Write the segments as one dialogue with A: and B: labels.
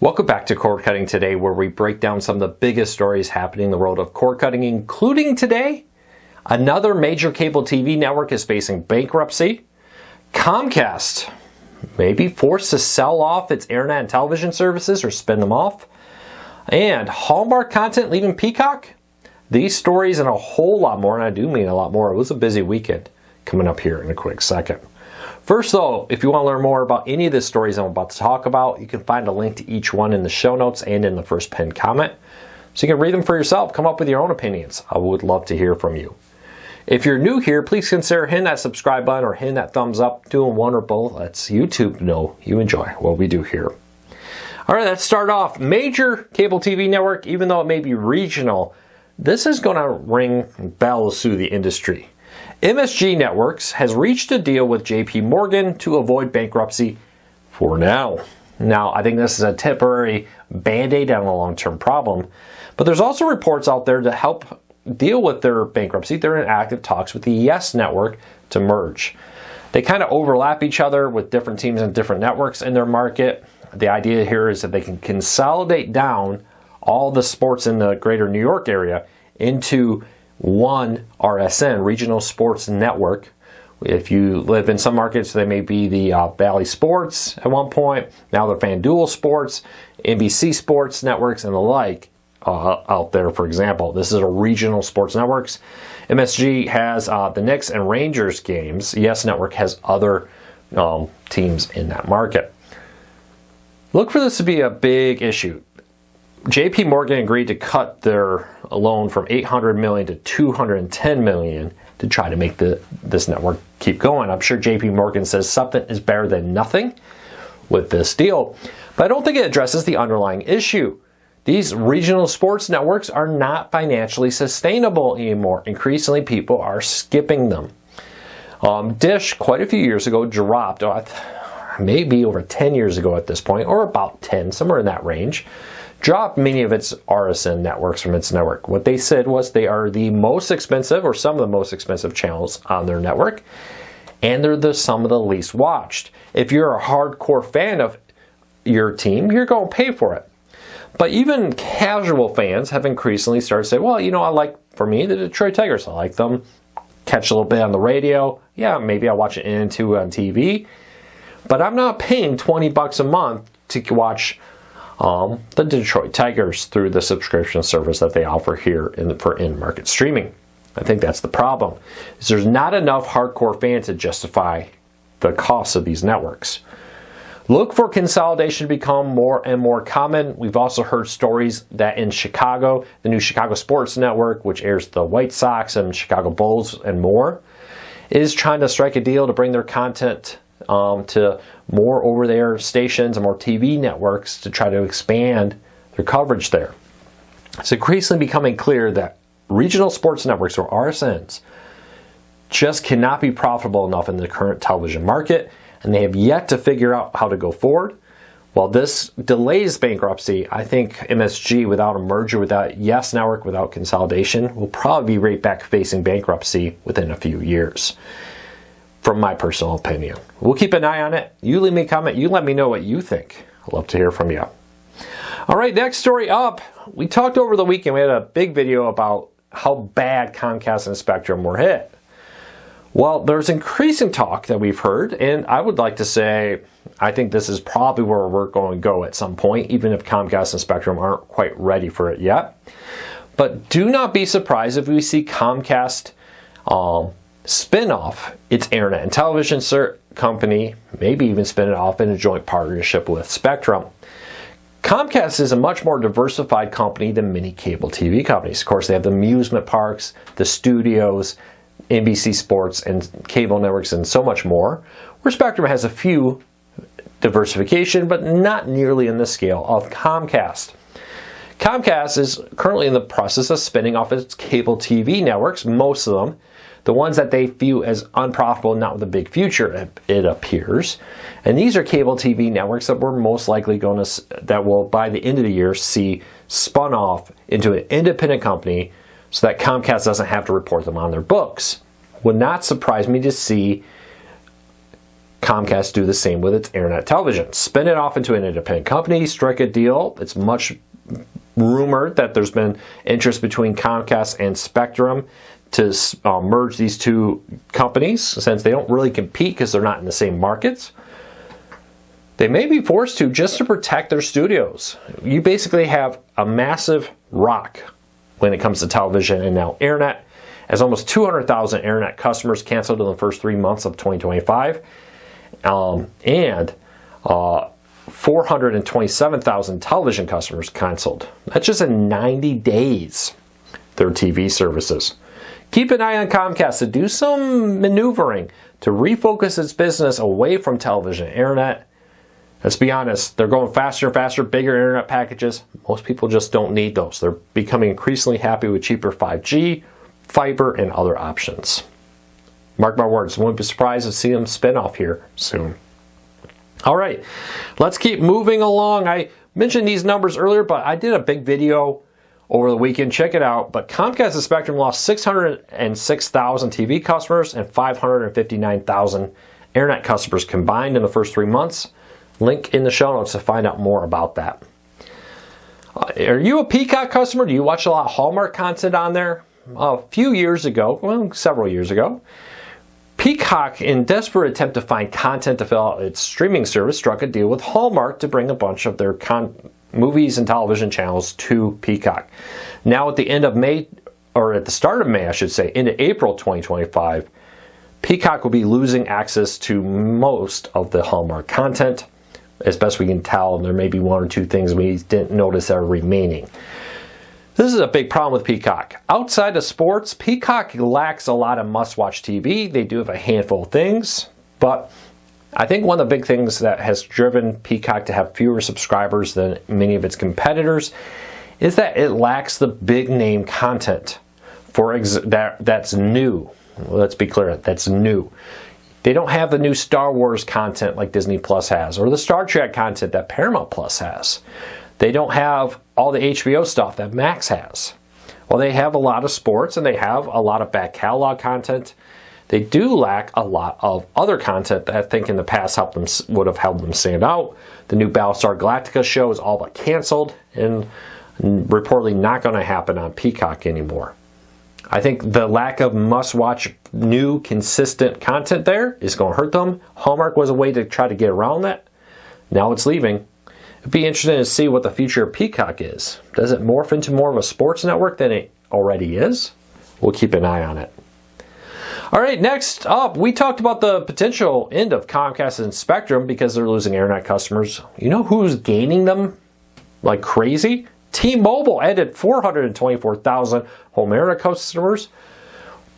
A: Welcome back to Cord Cutting Today, where we break down some of the biggest stories happening in the world of cord cutting, including today. Another major cable TV network is facing bankruptcy. Comcast may be forced to sell off its internet and television services or spin them off. And Hallmark content leaving Peacock. These stories and a whole lot more, and I do mean a lot more. It was a busy weekend, coming up here in a quick second. First though, if you want to learn more about any of the stories I'm about to talk about, you can find a link to each one in the show notes and in the first pinned comment. So you can read them for yourself, come up with your own opinions. I would love to hear from you. If you're new here, please consider hitting that subscribe button or hitting that thumbs up. Doing one or both lets YouTube know you enjoy what we do here. Alright, let's start off. Major cable TV network, even though it may be regional, this is going to ring bells through the industry. MSG Networks has reached a deal with JP Morgan to avoid bankruptcy for now. Now, I think this is a temporary band-aid on a long-term problem, but there's also reports out there to help deal with their bankruptcy. They're in active talks with the Yes Network to merge. They kind of overlap each other with different teams and different networks in their market. The idea here is that they can consolidate down all the sports in the greater New York area into one RSN, Regional Sports Network. If you live in some markets, they may be the Valley Sports at one point. Now they're FanDuel Sports, NBC Sports Networks, and the like out there, for example. This is a Regional Sports Networks. MSG has the Knicks and Rangers games. Yes Network has other teams in that market. Look for this to be a big issue. JP Morgan agreed to cut their loan from $800 million to $210 million to try to make this network keep going. I'm sure JP Morgan says something is better than nothing with this deal, but I don't think it addresses the underlying issue. These regional sports networks are not financially sustainable anymore. Increasingly, people are skipping them. Dish, quite a few years ago, dropped, maybe over 10 years ago at this point, or about 10, somewhere in that range, dropped many of its RSN networks from its network. What they said was they are the most expensive, or some of the most expensive channels on their network, and they're some of the least watched. If you're a hardcore fan of your team, you're going to pay for it. But even casual fans have increasingly started to say, well, you know, I like, for me, the Detroit Tigers. I like them. Catch a little bit on the radio. Yeah, maybe I'll watch it into on TV. But I'm not paying $20 a month to watch the Detroit Tigers through the subscription service that they offer here for in-market streaming. I think that's the problem. Is there's not enough hardcore fans to justify the cost of these networks. Look for consolidation to become more and more common. We've also heard stories that in Chicago, the new Chicago Sports Network, which airs the White Sox and Chicago Bulls and more, is trying to strike a deal to bring their content to more over-the-air stations and more TV networks to try to expand their coverage there. It's increasingly becoming clear that regional sports networks, or RSNs, just cannot be profitable enough in the current television market, and they have yet to figure out how to go forward. While this delays bankruptcy, I think MSG, without a merger, without Yes Network, without consolidation, will probably be right back facing bankruptcy within a few years. From my personal opinion. We'll keep an eye on it. You leave me a comment. You let me know what you think. I'd love to hear from you. All right, next story up. We talked over the weekend. We had a big video about how bad Comcast and Spectrum were hit. Well, there's increasing talk that we've heard, and I would like to say I think this is probably where we're going to go at some point, even if Comcast and Spectrum aren't quite ready for it yet. But do not be surprised if we see Comcast spin off its internet and television company, maybe even spin it off in a joint partnership with Spectrum. Comcast is a much more diversified company than many cable TV companies. Of course, they have the amusement parks, the studios, NBC Sports, and cable networks, and so much more, where Spectrum has a few diversification, but not nearly in the scale of Comcast. Comcast is currently in the process of spinning off its cable TV networks, most of them, the ones that they view as unprofitable, not with a big future, it appears. And these are cable TV networks that we're most likely that will, by the end of the year, see spun off into an independent company so that Comcast doesn't have to report them on their books. Would not surprise me to see Comcast do the same with its internet television. Spin it off into an independent company, strike a deal. It's much rumored that there's been interest between Comcast and Spectrum to merge these two companies, since they don't really compete because they're not in the same markets. They may be forced to just to protect their studios. You basically have a massive rock when it comes to television and now internet, as almost 200,000 internet customers canceled in the first 3 months of 2025, and 427,000 television customers canceled. That's just in 90 days, their TV services. Keep an eye on Comcast to do some maneuvering to refocus its business away from television and internet. Let's be honest, they're going faster and faster, bigger internet packages. Most people just don't need those. They're becoming increasingly happy with cheaper 5G, fiber, and other options. Mark my words, won't be surprised to see them spin off here soon. All right, let's keep moving along. I mentioned these numbers earlier, but I did a big video over the weekend. Check it out. But Comcast and Spectrum lost 606,000 TV customers and 559,000 internet customers combined in the first 3 months. Link in the show notes to find out more about that. Are you a Peacock customer? Do you watch a lot of Hallmark content on there? A few years ago, well, several years ago, Peacock, in desperate attempt to find content to fill out its streaming service, struck a deal with Hallmark to bring a bunch of their movies and television channels to Peacock. Now at the end of May, or at the start of May, I should say, into April 2025, Peacock will be losing access to most of the Hallmark content. As best we can tell, there may be one or two things we didn't notice that are remaining. This is a big problem with Peacock. Outside of sports, Peacock lacks a lot of must-watch TV. They do have a handful of things, but I think one of the big things that has driven Peacock to have fewer subscribers than many of its competitors is that it lacks the big-name content that's new. Let's be clear, that's new. They don't have the new Star Wars content like Disney Plus has, or the Star Trek content that Paramount Plus has. They don't have all the HBO stuff that Max has. Well, they have a lot of sports and they have a lot of back catalog content. They do lack a lot of other content that I think in the past would have helped them stand out. The new Battlestar Galactica show is all but canceled and reportedly not going to happen on Peacock anymore. I think the lack of must-watch, new, consistent content there is going to hurt them. Hallmark was a way to try to get around that. Now it's leaving. It'd be interesting to see what the future of Peacock is. Does it morph into more of a sports network than it already is? We'll keep an eye on it. All right, next up, we talked about the potential end of Comcast and Spectrum because they're losing internet customers. You know who's gaining them like crazy? T-Mobile added 424,000 home internet customers,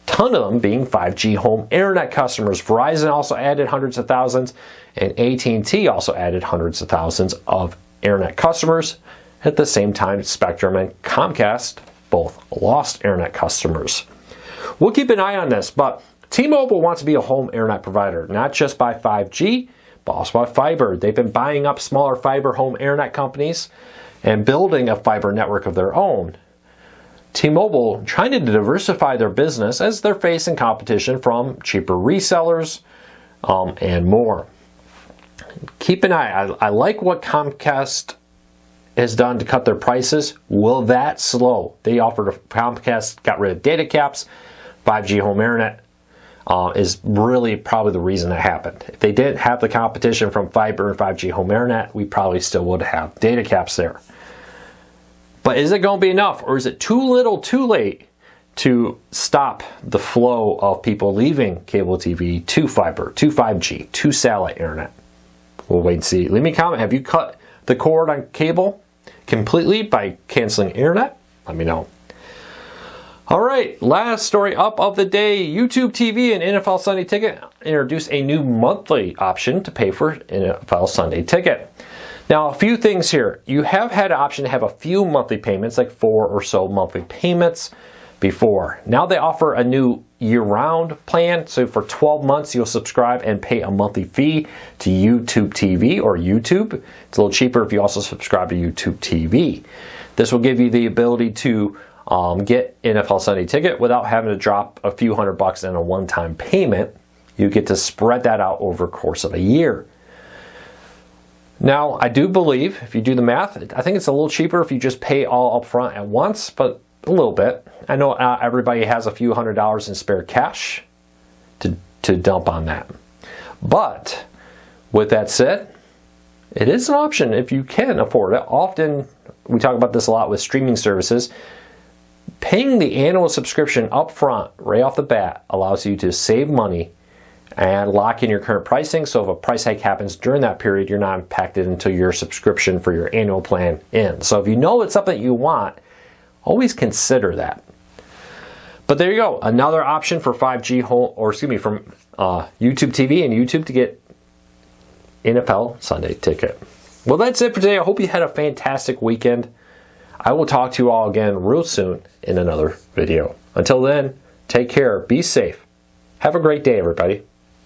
A: a ton of them being 5G home internet customers. Verizon also added hundreds of thousands, and AT&T also added hundreds of thousands of internet customers. At the same time, Spectrum and Comcast both lost internet customers. We'll keep an eye on this, but T-Mobile wants to be a home internet provider, not just by 5G, but also by fiber. They've been buying up smaller fiber home internet companies and building a fiber network of their own. T-Mobile trying to diversify their business as they're facing competition from cheaper resellers and more. Keep an eye. I like what Comcast has done to cut their prices. Will that slow? Comcast got rid of data caps. 5G home internet is really probably the reason that happened. If they didn't have the competition from fiber and 5G home internet, we probably still would have data caps there. But is it going to be enough, or is it too little too late to stop the flow of people leaving cable TV to fiber, to 5G, to satellite internet? We'll wait and see. Leave me a comment. Have you cut the cord on cable completely by canceling internet? Let me know. All right, last story up of the day. YouTube TV and NFL Sunday Ticket introduced a new monthly option to pay for NFL Sunday Ticket. Now, a few things here. You have had an option to have a few monthly payments, like 4 or so monthly payments before. Now they offer a new year-round plan. So for 12 months, you'll subscribe and pay a monthly fee to YouTube TV or YouTube. It's a little cheaper if you also subscribe to YouTube TV. This will give you the ability to get NFL Sunday Ticket without having to drop a few $100 in a one-time payment. You get to spread that out over the course of a year. Now, I do believe, if you do the math, I think it's a little cheaper if you just pay all up front at once, but a little bit. I know everybody has a few $100s in spare cash to dump on that. But with that said, it is an option if you can afford it. Often, we talk about this a lot with streaming services. Paying the annual subscription up front, right off the bat, allows you to save money and lock in your current pricing. So if a price hike happens during that period, you're not impacted until your subscription for your annual plan ends. So if you know it's something you want, always consider that. But there you go, another option for 5G home, or excuse me, from YouTube TV and YouTube to get NFL Sunday Ticket. Well, that's it for today. I hope you had a fantastic weekend. I will talk to you all again real soon in another video. Until then, take care, be safe. Have a great day, everybody.